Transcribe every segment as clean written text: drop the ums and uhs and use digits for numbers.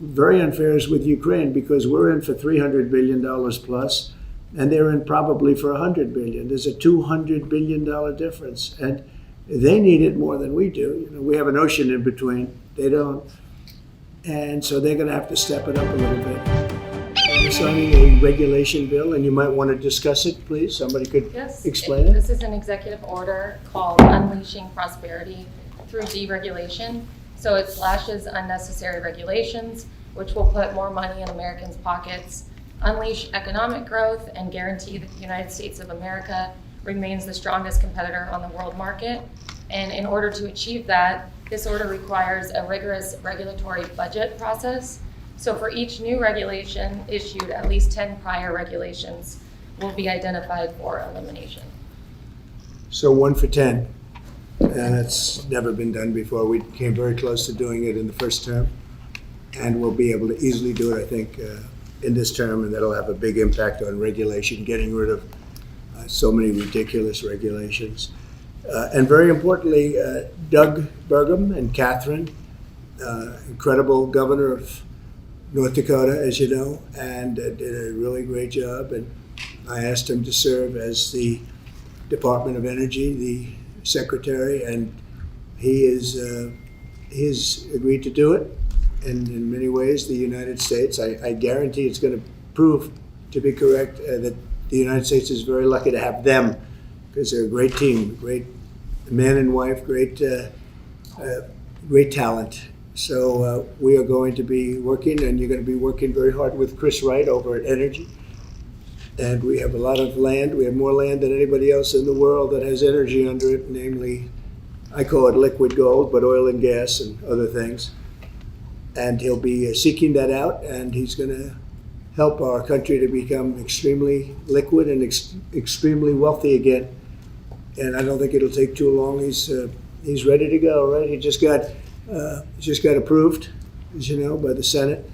very unfair is with Ukraine, because we're in for $300 billion plus, and they're in probably for $100 billion. There's a $200 billion difference, and they need it more than we do. We have an ocean in between. They don't. And so they're going to have to step it up a little bit. We're signing a regulation bill, and you might want to discuss it, please. Somebody could explain it. This is an executive order called Unleashing Prosperity Through Deregulation. So it slashes unnecessary regulations, which will put more money in Americans' pockets, unleash economic growth, and guarantee that the United States of America remains the strongest competitor on the world market. And in order to achieve that, this order requires a rigorous regulatory budget process. So for each new regulation issued, at least 10 prior regulations will be identified for elimination. So 1 for 10. And it's never been done before. We came very close to doing it in the first term, and we'll be able to easily do it, I think, in this term, and that'll have a big impact on regulation, getting rid of so many ridiculous regulations. And very importantly, Doug Burgum and Catherine, incredible governor of North Dakota, as you know, and did a really great job. And I asked him to serve as the Department of Energy, the secretary, and he's agreed to do it. And in many ways, the United States, I guarantee it's going to prove to be correct that the United States is very lucky to have them, because they're a great team, great man and wife, great talent. So we are going to be working, and you're going to be working very hard with Chris Wright over at Energy. And we have a lot of land. We have more land than anybody else in the world that has energy under it, namely, I call it liquid gold, but oil and gas and other things. And he'll be seeking that out, and he's going to help our country to become extremely liquid and extremely wealthy again. And I don't think it'll take too long. He's ready to go, right? He just got approved, as you know, by the Senate.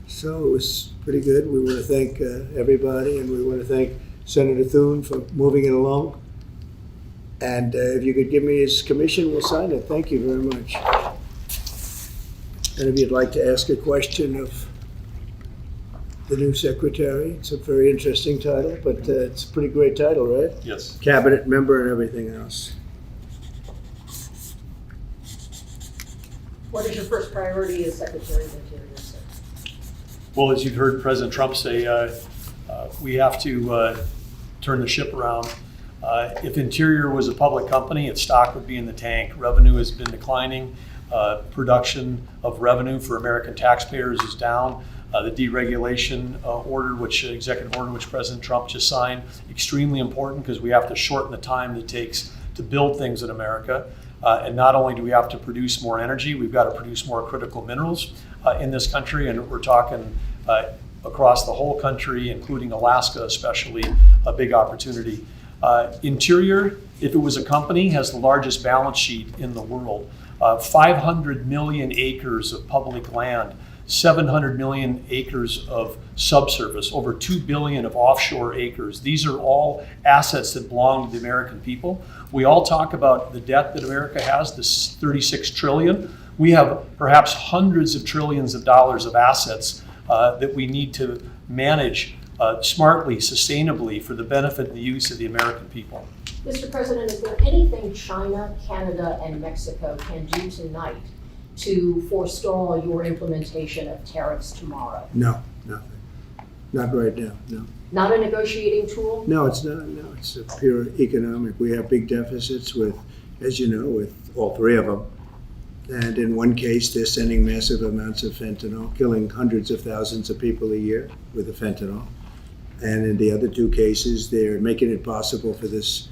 So it was pretty good. We want to thank everybody, and we want to thank Senator Thune for moving it along. And if you could give me his commission, we'll sign it. Thank you very much. And if you'd like to ask a question of the new secretary, it's a very interesting title, but it's a pretty great title, right? Yes. Cabinet member and everything else. What is your first priority as Secretary of Interior, sir? Well, as you've heard President Trump say, we have to turn the ship around. If Interior was a public company, its stock would be in the tank. Revenue has been declining. Production of revenue for American taxpayers is down. The deregulation executive order, which President Trump just signed, extremely important, because we have to shorten the time it takes to build things in America. And not only do we have to produce more energy, we've got to produce more critical minerals in this country, and we're talking across the whole country, including Alaska especially, a big opportunity. Interior, if it was a company, has the largest balance sheet in the world. 500 million acres of public land, 700 million acres of subsurface, over 2 billion of offshore acres. These are all assets that belong to the American people. We all talk about the debt that America has, this 36 trillion. We have perhaps hundreds of trillions of dollars of assets that we need to manage smartly, sustainably, for the benefit and the use of the American people. Mr. President, is there anything China, Canada, and Mexico can do tonight to forestall your implementation of tariffs tomorrow? No, nothing. Not right now, no. Not a negotiating tool? No, it's not. No, it's a pure economic. We have big deficits with, as you know, with all three of them. And in one case, they're sending massive amounts of fentanyl, killing hundreds of thousands of people a year with the fentanyl. And in the other two cases, they're making it possible for this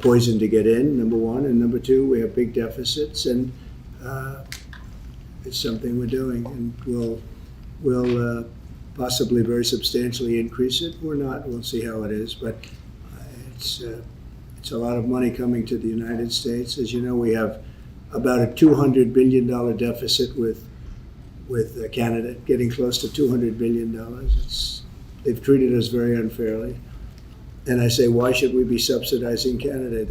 poison to get in, number one. And number two, we have big deficits, and it's something we're doing. And we'll possibly very substantially increase it or not. We'll see how it is. But it's a lot of money coming to the United States. As you know, we have about a $200 billion deficit with Canada, getting close to $200 billion. They've treated us very unfairly. And I say, why should we be subsidizing Canada?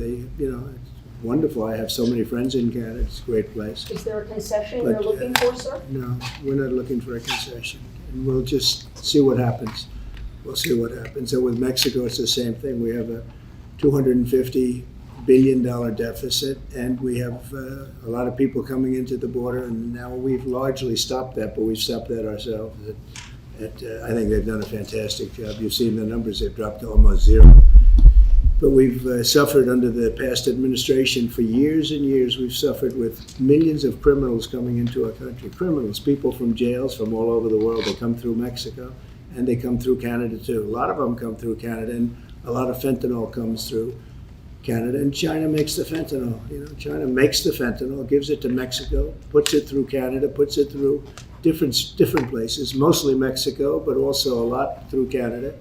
wonderful. I have so many friends in Canada. It's a great place. Is there a concession But, you're looking for, sir? No, we're not looking for a concession. And we'll just see what happens. We'll see what happens. And with Mexico, it's the same thing. We have a $250 billion deficit, and we have a lot of people coming into the border, and now we've largely stopped that, but we've stopped that ourselves. I think they've done a fantastic job. You've seen the numbers. They've dropped to almost zero. But we've suffered under the past administration for years and years. We've suffered with millions of criminals coming into our country. Criminals, people from jails from all over the world. They come through Mexico, and they come through Canada too. A lot of them come through Canada, and a lot of fentanyl comes through Canada. And China makes the fentanyl. China makes the fentanyl, gives it to Mexico, puts it through Canada, puts it through different places, mostly Mexico, but also a lot through Canada.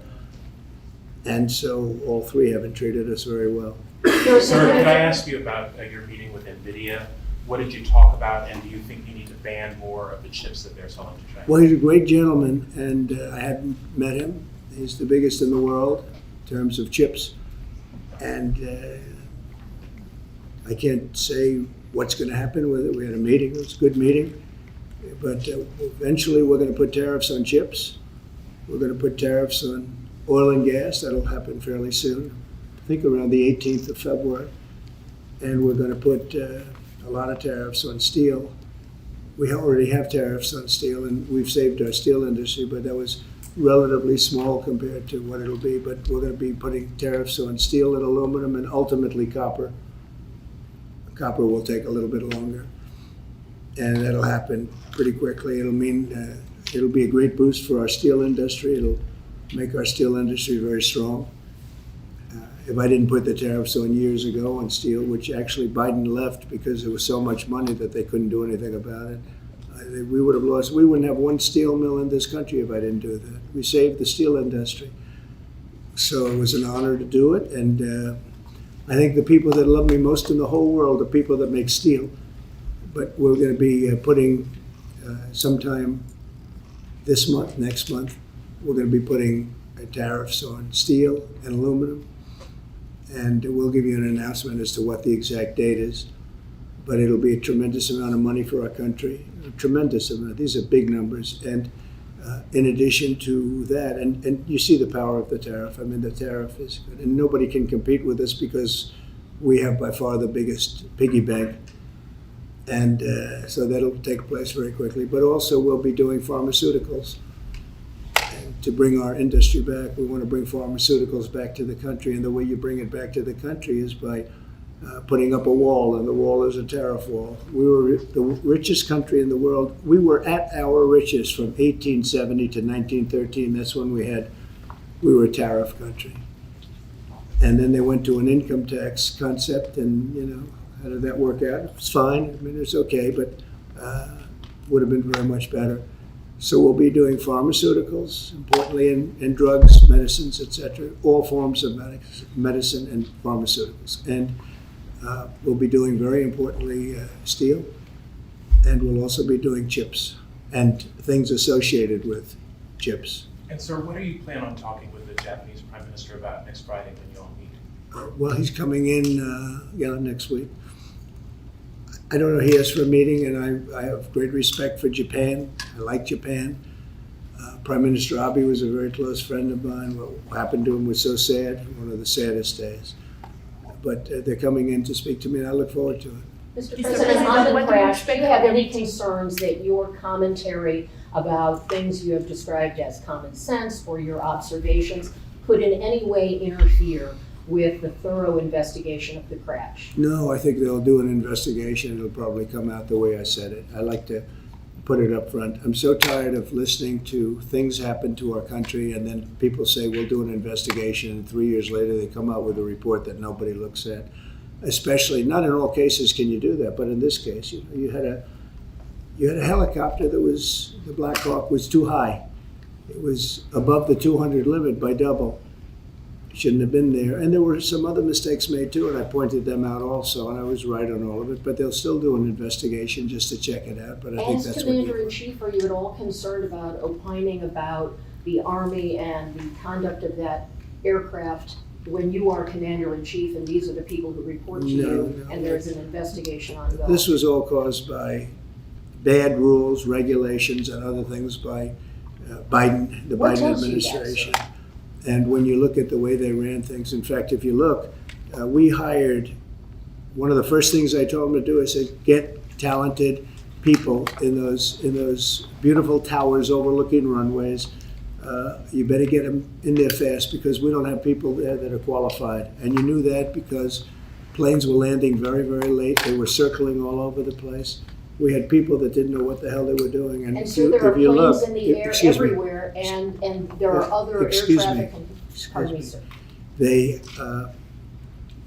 And so all three haven't treated us very well. Sir, can I ask you about your meeting with NVIDIA? What did you talk about, and do you think you need to ban more of the chips that they're selling to China? Well, he's a great gentleman, and I hadn't met him. He's the biggest in the world in terms of chips. And I can't say what's going to happen with it. We had a meeting. It was a good meeting. But eventually we're going to put tariffs on chips. We're going to put tariffs on oil and gas. That'll happen fairly soon. I think around the 18th of February. And we're going to put a lot of tariffs on steel. We already have tariffs on steel, and we've saved our steel industry, but that was relatively small compared to what it'll be. But we're going to be putting tariffs on steel and aluminum and ultimately copper. Copper will take a little bit longer. And that'll happen pretty quickly. It'll mean it'll be a great boost for our steel industry. It'll make our steel industry very strong. If I didn't put the tariffs on years ago on steel, which actually Biden left because there was so much money that they couldn't do anything about it, we would have lost. We wouldn't have one steel mill in this country if I didn't do that. We saved the steel industry. So it was an honor to do it. And I think the people that love me most in the whole world are people that make steel. But we're going to be putting sometime this month, next month, we're going to be putting tariffs on steel and aluminum. And we'll give you an announcement as to what the exact date is. But it'll be a tremendous amount of money for our country, a tremendous amount. These are big numbers. And in addition to that, and you see the power of the tariff. I mean, the tariff is good. And nobody can compete with us because we have by far the biggest piggy bank. And so that'll take place very quickly. But also we'll be doing pharmaceuticals. And to bring our industry back, we want to bring pharmaceuticals back to the country. And the way you bring it back to the country is by putting up a wall, and the wall is a tariff wall. We were the richest country in the world. We were at our richest from 1870 to 1913. That's when we were a tariff country. And then they went to an income tax concept, and how did that work out? It's fine. I mean, it's okay, but would have been very much better. So we'll be doing pharmaceuticals, importantly, and drugs, medicines, etc., all forms of medicine and pharmaceuticals. And we'll be doing, very importantly, steel, and we'll also be doing chips and things associated with chips. And sir, what are you planning on talking with the Japanese Prime Minister about next Friday when you all meet? Well, he's coming in next week. I don't know, he asked for a meeting, and I have great respect for Japan. I like Japan. Prime Minister Abe was a very close friend of mine. What happened to him was so sad, one of the saddest days. But they're coming in to speak to me, and I look forward to it. Mr. Mr. President, on the when do you crash, do expect you have the any meeting? concerns that your commentary about things you have described as common sense or your observations could in any way interfere with the thorough investigation of the crash? No, I think they'll do an investigation. It'll probably come out the way I said it. I like to put it up front. I'm so tired of listening to things happen to our country, and then people say, we'll do an investigation, and 3 years later they come out with a report that nobody looks at. Especially, not in all cases can you do that, but in this case, you had a helicopter that was, the Black Hawk was too high. It was above the 200 limit by double. Shouldn't have been there. And there were some other mistakes made too, and I pointed them out also, and I was right on all of it. But they'll still do an investigation just to check it out. But I think As that's what Commander-in-Chief, are you at all concerned about opining about the Army and the conduct of that aircraft when you are commander-in-chief and these are the people who report to No, you, no. and there's an investigation ongoing? This was all caused by bad rules, regulations, and other things by Biden, the What Biden tells you that, administration. And when you look at the way they ran things, in fact, if you look, we hired, one of the first things I told them to do, I said, get talented people in those beautiful towers overlooking runways. You better get them in there fast because we don't have people there that are qualified. And you knew that because planes were landing very, very late. They were circling all over the place. We had people that didn't know what the hell they were doing. And so there are if you planes look, in the air excuse me. everywhere, and there are other air Excuse me. traffic. Pardon me, Excuse sir. They,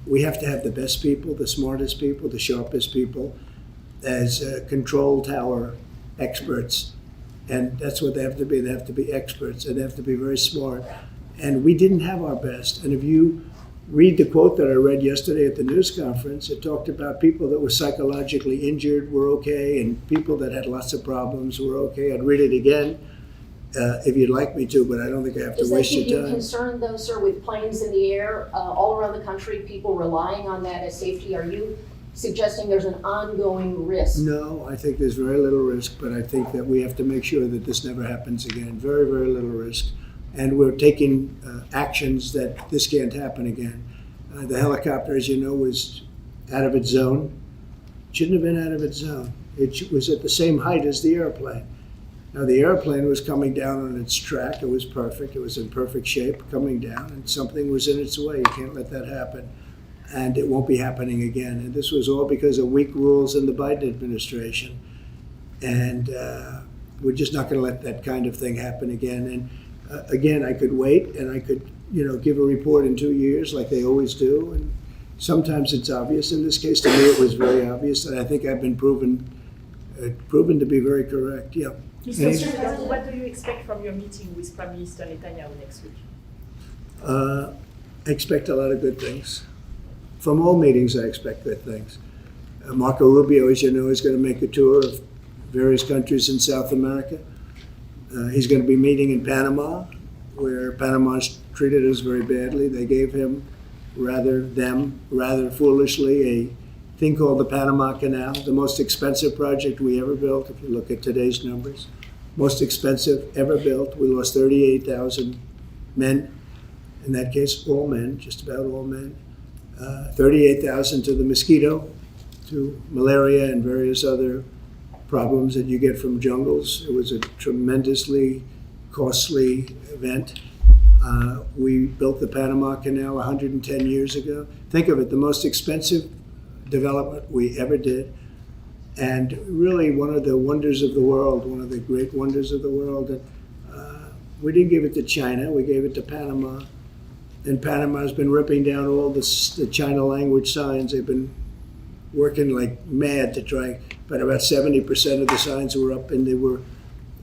we have to have the best people, the smartest people, the sharpest people as control tower experts. And that's what they have to be. They have to be experts and they have to be very smart. And we didn't have our best. And if you read the quote that I read yesterday at the news conference, it talked about people that were psychologically injured were okay and people that had lots of problems were okay. I'd read it again if you'd like me to, but I don't think I have to Does that waste give your you time. concern though, sir, with planes in the air all around the country, people relying on that as safety? Are you suggesting there's an ongoing risk? No, I think there's very little risk, but I think that we have to make sure that this never happens again. Very, very little risk. And we're taking actions that this can't happen again. The helicopter, as you know, was out of its zone. Shouldn't have been out of its zone. It was at the same height as the airplane. Now, the airplane was coming down on its track. It was perfect. It was in perfect shape coming down, and something was in its way. You can't let that happen. And it won't be happening again. And this was all because of weak rules in the Biden administration. And we're just not going to let that kind of thing happen again. And again, I could wait and I could, give a report in 2 years like they always do. And sometimes it's obvious. In this case, to me, it was very obvious. And I think I've been proven to be very correct. Yeah. Mr. President, what do you expect from your meeting with Prime Minister Netanyahu next week? I expect a lot of good things. From all meetings, I expect good things. Marco Rubio, as you know, is going to make a tour of various countries in South America. He's going to be meeting in Panama, where Panama's treated us very badly. They gave him, rather foolishly, a thing called the Panama Canal, the most expensive project we ever built, if you look at today's numbers. Most expensive ever built. We lost 38,000 men. In that case, all men, just about all men. 38,000 to the mosquito, to malaria and various other problems that you get from jungles. It was a tremendously costly event. We built the Panama Canal 110 years ago. Think of it, the most expensive development we ever did. And really one of the wonders of the world, one of the great wonders of the world. And, we didn't give it to China, we gave it to Panama. And Panama's been ripping down all the China language signs. They've been working like mad to try, but about 70% of the signs were up and they were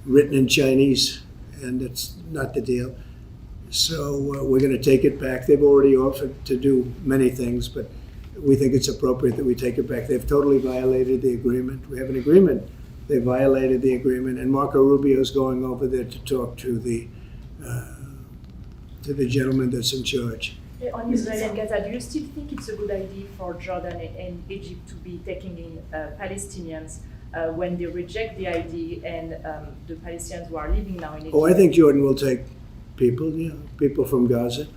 written in Chinese, and that's not the deal. So we're going to take it back. They've already offered to do many things, but we think it's appropriate that we take it back. They've totally violated the agreement. We have an agreement. They violated the agreement, and Marco Rubio's going over there to talk to the gentleman that's in charge. On Israel and Gaza, do you still think it's a good idea for Jordan and Egypt to be taking in Palestinians when they reject the idea and the Palestinians who are living now in Egypt? Oh, I think Jordan will take people from Gaza.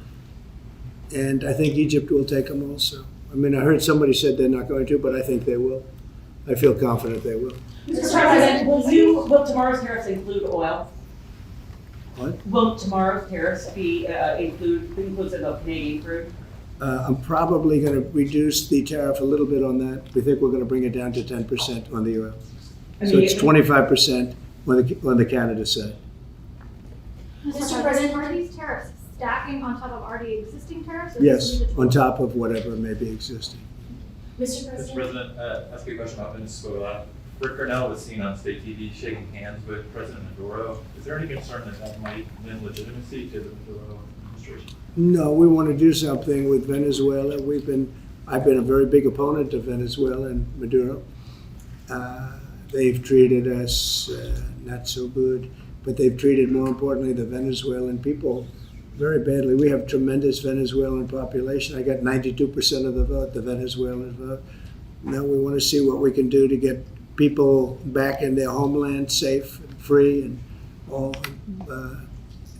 And I think Egypt will take them also. I mean, I heard somebody said they're not going to, but I think they will. I feel confident they will. Mr. President, will tomorrow's tariffs include oil? What? Will tomorrow's tariffs be inclusive of Canadian crude? I'm probably going to reduce the tariff a little bit on that. We think we're going to bring it down to 10% on the oil. So it's 25% on the Canada side. Mr. President, are these tariffs stacking on top of already existing tariffs? Or Yes, is it on top of whatever may be existing. Mr. Mr. President, ask you a question about Venezuela. Rick Cornell was seen on state TV shaking hands with President Maduro. Is there any concern that that might lend legitimacy to the Maduro administration? No, we want to do something with Venezuela. I've been a very big opponent of Venezuela and Maduro. They've treated us not so good, but they've treated, more importantly, the Venezuelan people very badly. We have tremendous Venezuelan population. I got 92% of the vote, the Venezuelan vote. Now we want to see what we can do to get people back in their homeland safe and free and all.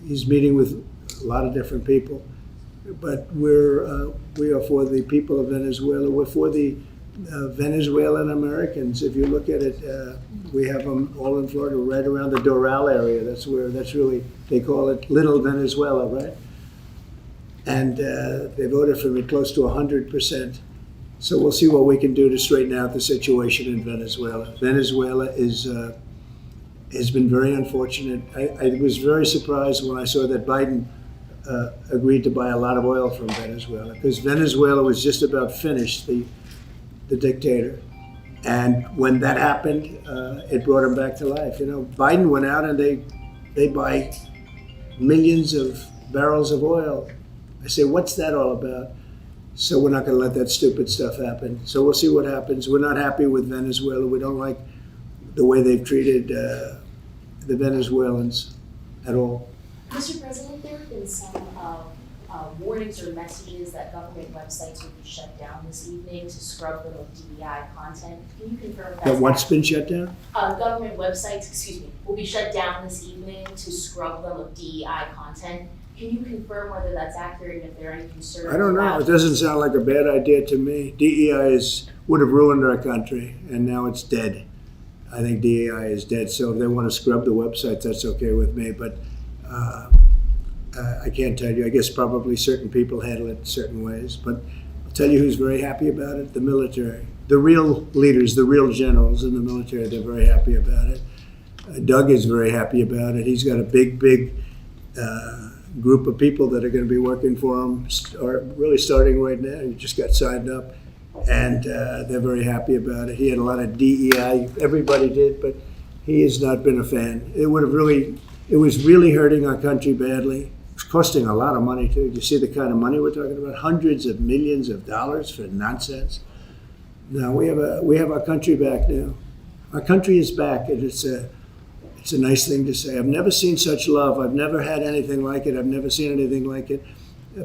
He's meeting with a lot of different people, but we are for the people of Venezuela. We're for the Venezuelan Americans. If you look at it, we have them all in Florida, right around the Doral area. That's really, they call it Little Venezuela, right? And they voted for me close to 100%. So we'll see what we can do to straighten out the situation in Venezuela. Venezuela has been very unfortunate. I was very surprised when I saw that Biden agreed to buy a lot of oil from Venezuela, because Venezuela was just about finished, the dictator. And when that happened, it brought him back to life. You know, Biden went out and they buy millions of barrels of oil. I say, what's that all about? So we're not going to let that stupid stuff happen. So we'll see what happens. We're not happy with Venezuela. We don't like the way they've treated the Venezuelans at all. Mr. President, there have been some warnings or messages that government websites will be shut down this evening to scrub them of DEI content. Can you confirm if that's That what's accurate? been shut down? Government websites, will be shut down this evening to scrub them of DEI content. Can you confirm whether that's accurate and if there are any concerns? I don't know. It doesn't sound like a bad idea to me. DEI would have ruined our country, and now it's dead. I think DEI is dead. So if they want to scrub the websites, that's okay with me. But I can't tell you. I guess probably certain people handle it certain ways. But I'll tell you who's very happy about it: the military. The real leaders, the real generals in the military, they're very happy about it. Doug is very happy about it. He's got a big group of people that are going to be working for him, really starting right now. He just got signed up, and they're very happy about it. He had a lot of DEI, everybody did, but he has not been a fan. It was really hurting our country badly. It's costing a lot of money too. You see the kind of money we're talking about? Hundreds of millions of dollars for nonsense. Now we have our country back now. Our country is back, and it's a nice thing to say. I've never seen such love. I've never had anything like it. I've never seen anything like it.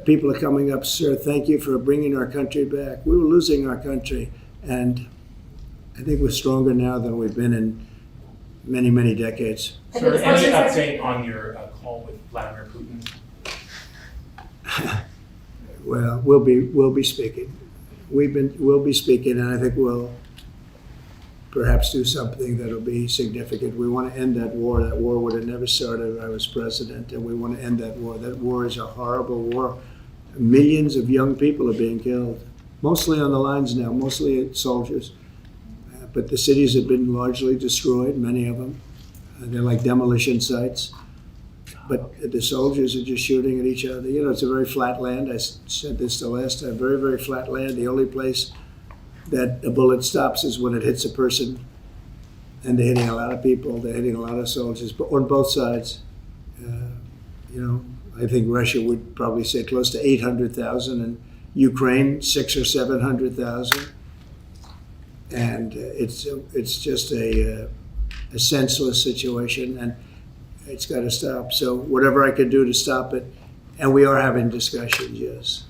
People are coming up, sir, thank you for bringing our country back. We were losing our country, and I think we're stronger now than we've been in many, many decades. Sir, any update on your call with Vladimir Putin? Well, we'll be speaking. We'll be speaking, and I think we'll perhaps do something that'll be significant. We want to end that war. That war would have never started if I was president, and we want to end that war. That war is a horrible war. Millions of young people are being killed, mostly on the lines now, mostly soldiers. But the cities have been largely destroyed, many of them. They're like demolition sites. But the soldiers are just shooting at each other. You know, it's a very flat land. I said this the last time, very, very flat land. The only place that a bullet stops is when it hits a person. And they're hitting a lot of people. They're hitting a lot of soldiers, but on both sides. You know, I think Russia would probably say close to 800,000, and Ukraine 600,000 or 700,000. And it's just a senseless situation, and it's got to stop. So whatever I can do to stop it, and we are having discussions, yes.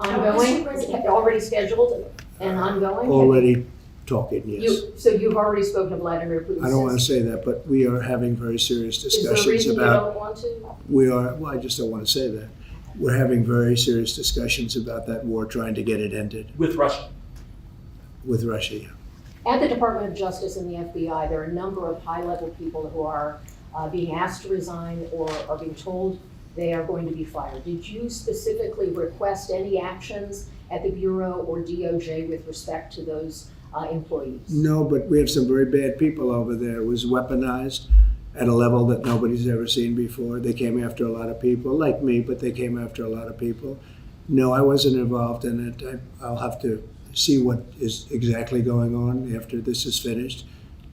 Ongoing, already scheduled and ongoing? Already talking, yes. So you've already spoken to Vladimir Putin? I don't want to say that, but we are having very serious Is there a discussions reason you about. don't want to? Well, I just don't want to say that. We're having very serious discussions about that war, trying to get it ended With Russia? with Russia. At the Department of Justice and the FBI, there are a number of high-level people who are being asked to resign or are being told they are going to be fired. Did you specifically request any actions at the Bureau or DOJ with respect to those employees? No, but we have some very bad people over there. It was weaponized at a level that nobody's ever seen before. They came after a lot of people, like me, but they came after a lot of people. No, I wasn't involved in it. I'll have to see what is exactly going on after this is finished.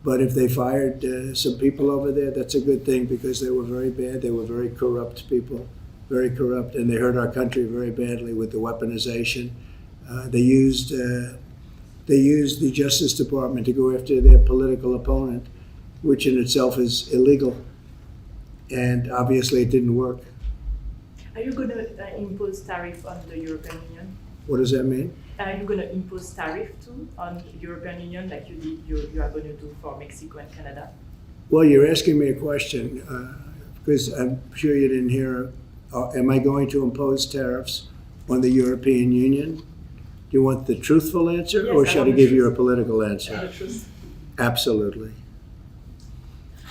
But if they fired some people over there, that's a good thing, because they were very bad. They were very corrupt people, very corrupt, and they hurt our country very badly with the weaponization. They used the Justice Department to go after their political opponent, which in itself is illegal. And obviously it didn't work. Are you going to impose tariff on the European Union? What does that mean? Are you going to impose tariff too on European Union like you are going to do for Mexico and Canada? Well, you're asking me a question, because I'm sure you didn't hear, am I going to impose tariffs on the European Union? Do you want the truthful answer, Yes, or I should I want the give you a truth. political answer? The truth. Absolutely.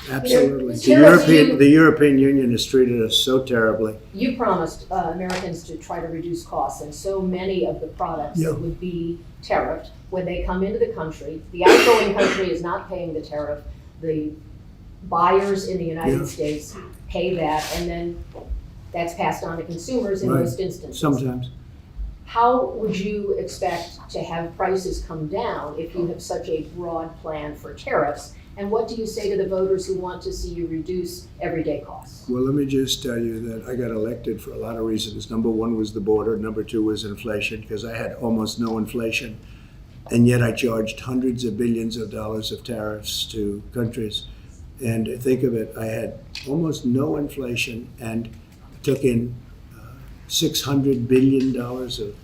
Absolutely. The Tariffs, The European Union has treated us so terribly. You promised Americans to try to reduce costs, and so many of the products Yeah. that would be tariffed, when they come into the country, the outgoing country is not paying the tariff. The buyers in the United Yeah. States pay that, and then that's passed on to consumers in Right. most instances. Sometimes. How would you expect to have prices come down if you have such a broad plan for tariffs? And what do you say to the voters who want to see you reduce everyday costs? Well, let me just tell you that I got elected for a lot of reasons. Number one was the border. Number two was inflation, because I had almost no inflation. And yet I charged hundreds of billions of dollars of tariffs to countries. And think of it, I had almost no inflation and took in $600 billion of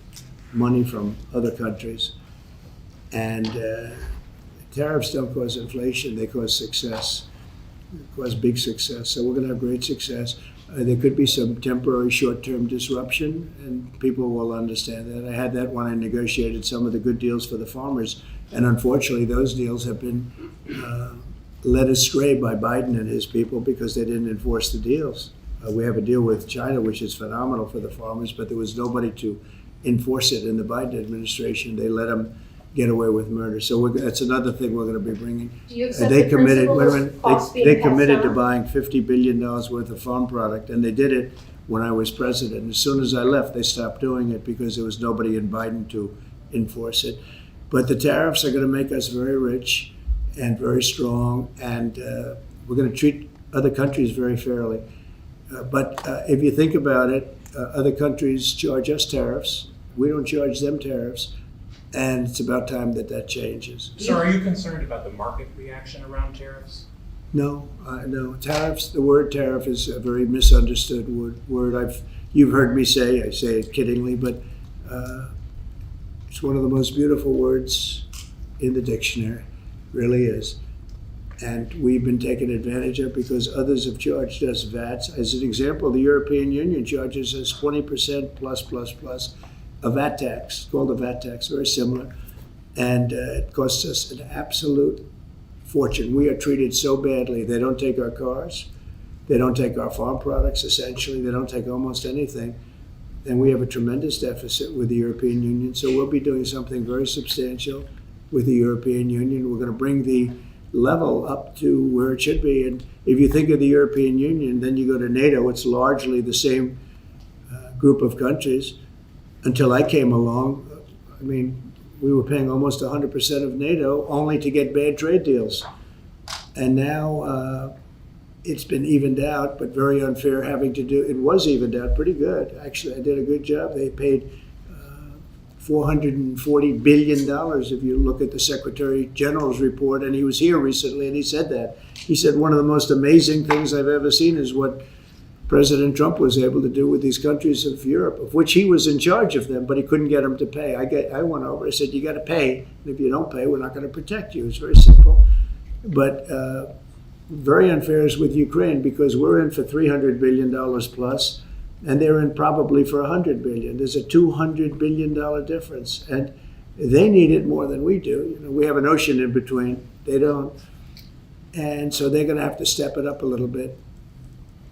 money from other countries. And tariffs don't cause inflation, they cause success. They cause big success. So we're going to have great success. There could be some temporary short-term disruption, and people will understand that. I had that when I negotiated some of the good deals for the farmers. And unfortunately, those deals have been led astray by Biden and his people because they didn't enforce the deals. We have a deal with China, which is phenomenal for the farmers, but there was nobody to enforce it in the Biden administration. They let them get away with murder. So that's another thing we're going to be bringing. Do you accept They the committed. principle Wait a of minute. costs being They passed committed to on? buying $50 billion worth of farm product, and they did it when I was president. As soon as I left, they stopped doing it because there was nobody in Biden to enforce it. But the tariffs are going to make us very rich and very strong, and we're going to treat other countries very fairly. But if you think about it, other countries charge us tariffs. We don't charge them tariffs. And it's about time that that changes. So are you concerned about the market reaction around tariffs? No, no. Tariffs, the word tariff is a very misunderstood word. You've heard me say, I say it kiddingly, but it's one of the most beautiful words in the dictionary, really is. And we've been taken advantage of because others have charged us VATs. As an example, the European Union charges us 20% plus a VAT tax, called a VAT tax, very similar. And it costs us an absolute fortune. We are treated so badly. They don't take our cars. They don't take our farm products, essentially. They don't take almost anything. And we have a tremendous deficit with the European Union. So we'll be doing something very substantial with the European Union. We're going to bring the level up to where it should be. And if you think of the European Union, then you go to NATO, it's largely the same group of countries. Until I came along, I mean, we were paying almost 100% of NATO only to get bad trade deals. And now it's been evened out, but very unfair having to do, it was evened out pretty good. Actually, I did a good job. They paid $440 billion if you look at the Secretary General's report, and he was here recently and he said that. He said one of the most amazing things I've ever seen is what President Trump was able to do with these countries of Europe, of which he was in charge of them, but he couldn't get them to pay. I went over, I said, you got to pay, and if you don't pay, we're not going to protect you. It's very simple. But very unfair is with Ukraine because we're in for $300 billion plus, and they're in probably for $100 billion. There's a $200 billion difference, and they need it more than we do. You know, we have an ocean in between. They don't. And so they're going to have to step it up a little bit.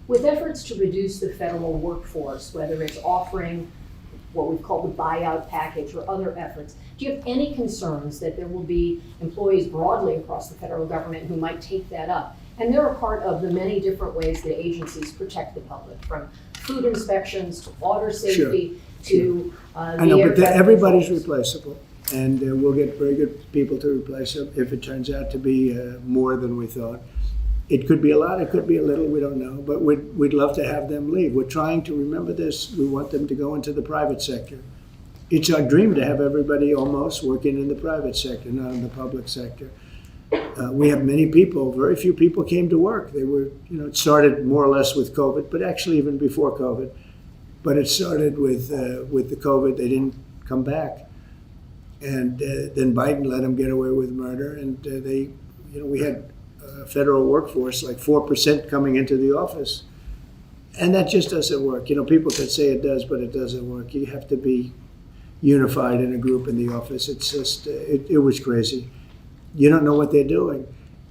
With efforts to reduce the federal workforce, whether it's offering what we've called the buyout package or other efforts, do you have any concerns that there will be employees broadly across the federal government who might take that up? And they're a part of the many different ways that agencies protect the public, from food inspections to water safety to I know, but everybody's controls. replaceable, and we'll get very good people to replace them if it turns out to be more than we thought. It could be a lot, it could be a little, we don't know, but we'd love to have them leave. We're trying to remember this. We want them to go into the private sector. It's our dream to have everybody almost working in the private sector, not in the public sector. We have many people, very few people came to work. They were, it started more or less with COVID, but actually even before COVID. But it started with the COVID. They didn't come back. And then Biden let them get away with murder. And we had a federal workforce, like 4% coming into the office. And that just doesn't work. People can say it does, but it doesn't work. You have to be unified in a group in the office. It's just, it was crazy. You don't know what they're doing.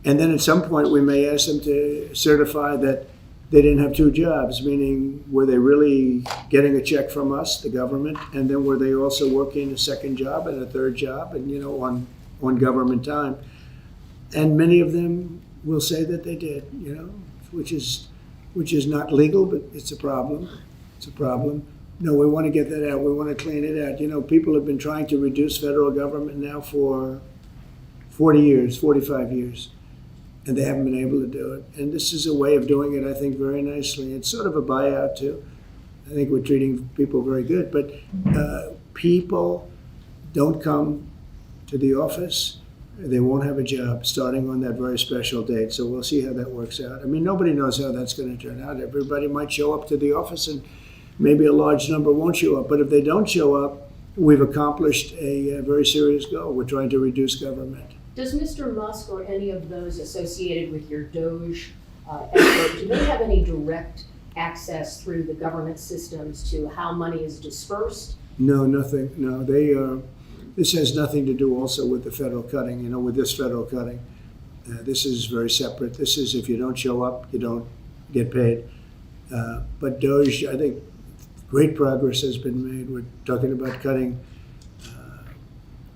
And then at some point we may ask them to certify that they didn't have two jobs, meaning were they really getting a check from us, the government, and then were they also working a second job and a third job and, on government time? And many of them will say that they did, which is not legal, but it's a problem. It's a problem. No, we want to get that out. We want to clean it out. People have been trying to reduce federal government now for 40 years, 45 years, and they haven't been able to do it. And this is a way of doing it, I think, very nicely. It's sort of a buyout, too. I think we're treating people very good. But people don't come to the office. They won't have a job starting on that very special date. So we'll see how that works out. I mean, nobody knows how that's going to turn out. Everybody might show up to the office and maybe a large number won't show up. But if they don't show up, we've accomplished a very serious goal. We're trying to reduce government. Does Mr. Musk or any of those associated with your DOGE effort, do they have any direct access through the government systems to how money is dispersed? No, nothing. No, this has nothing to do also with the federal cutting, with this federal cutting. This is very separate. This is if you don't show up, you don't get paid. But DOGE, I think great progress has been made. We're talking about cutting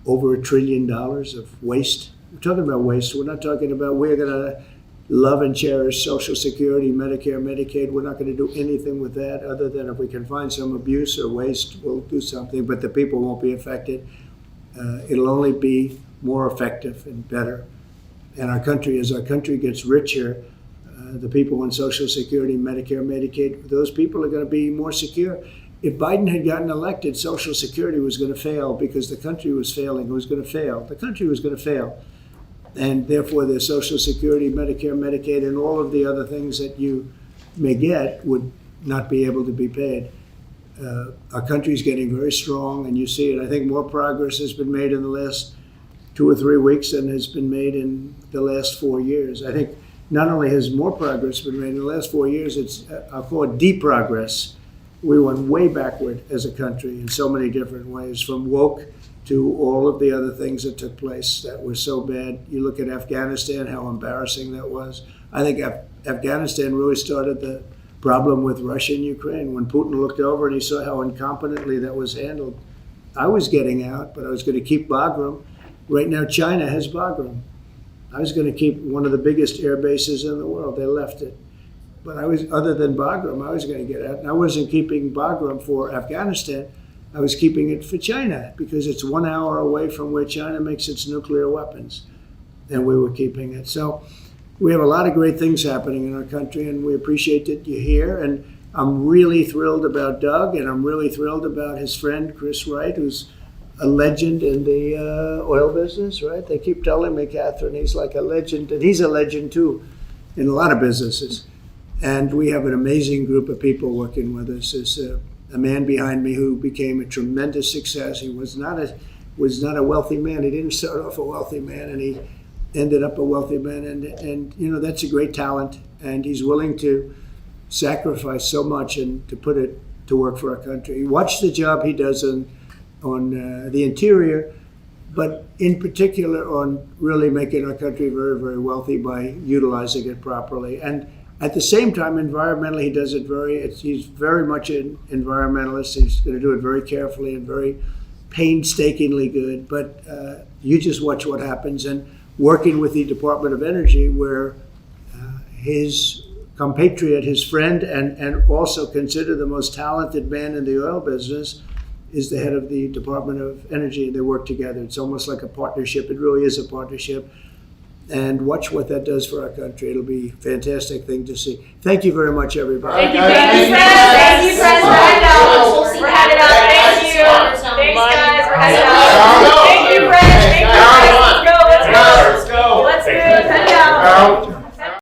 over $1 trillion of waste. We're talking about waste. We're not talking about we're going to love and cherish Social Security, Medicare, Medicaid. We're not going to do anything with that other than if we can find some abuse or waste, we'll do something. But the people won't be affected. It'll only be more effective and better. And our country, as our country gets richer, the people on Social Security, Medicare, Medicaid, those people are going to be more secure. If Biden had gotten elected, Social Security was going to fail because the country was failing. It was going to fail. The country was going to fail. And therefore, the Social Security, Medicare, Medicaid, and all of the other things that you may get would not be able to be paid. Our country's getting very strong, and you see it. I think more progress has been made in the last 2 or 3 weeks than has been made in the last 4 years. I think not only has more progress been made in the last 4 years, I'll call it deep progress. We went way backward as a country in so many different ways, from woke to all of the other things that took place that were so bad. You look at Afghanistan, how embarrassing that was. I think Afghanistan really started the problem with Russia and Ukraine. When Putin looked over and he saw how incompetently that was handled, I was getting out, but I was going to keep Bagram. Right now, China has Bagram. I was going to keep one of the biggest air bases in the world. They left it. But other than Bagram, I was going to get out. And I wasn't keeping Bagram for Afghanistan. I was keeping it for China because it's 1 hour away from where China makes its nuclear weapons. And we were keeping it. So we have a lot of great things happening in our country, and we appreciate that you're here. And I'm really thrilled about Doug, and I'm really thrilled about his friend, Chris Wright, who's a legend in the oil business, right? They keep telling me, Catherine, he's like a legend, and he's a legend too in a lot of businesses. And we have an amazing group of people working with us. There's a man behind me who became a tremendous success. He was not a wealthy man. He didn't start off a wealthy man, and he ended up a wealthy man. And that's a great talent. And he's willing to sacrifice so much and to put it to work for our country. Watch the job he does on the interior, but in particular on really making our country very, very wealthy by utilizing it properly. And at the same time, environmentally, he does it he's very much an environmentalist. He's going to do it very carefully and very painstakingly good. But you just watch what happens. And working with the Department of Energy, where his compatriot, his friend, and also considered the most talented man in the oil business, is the head of the Department of Energy. They work together. It's almost like a partnership. It really is a partnership. And watch what that does for our country. It'll be a fantastic thing to see. Thank you very much, everybody. Thank you.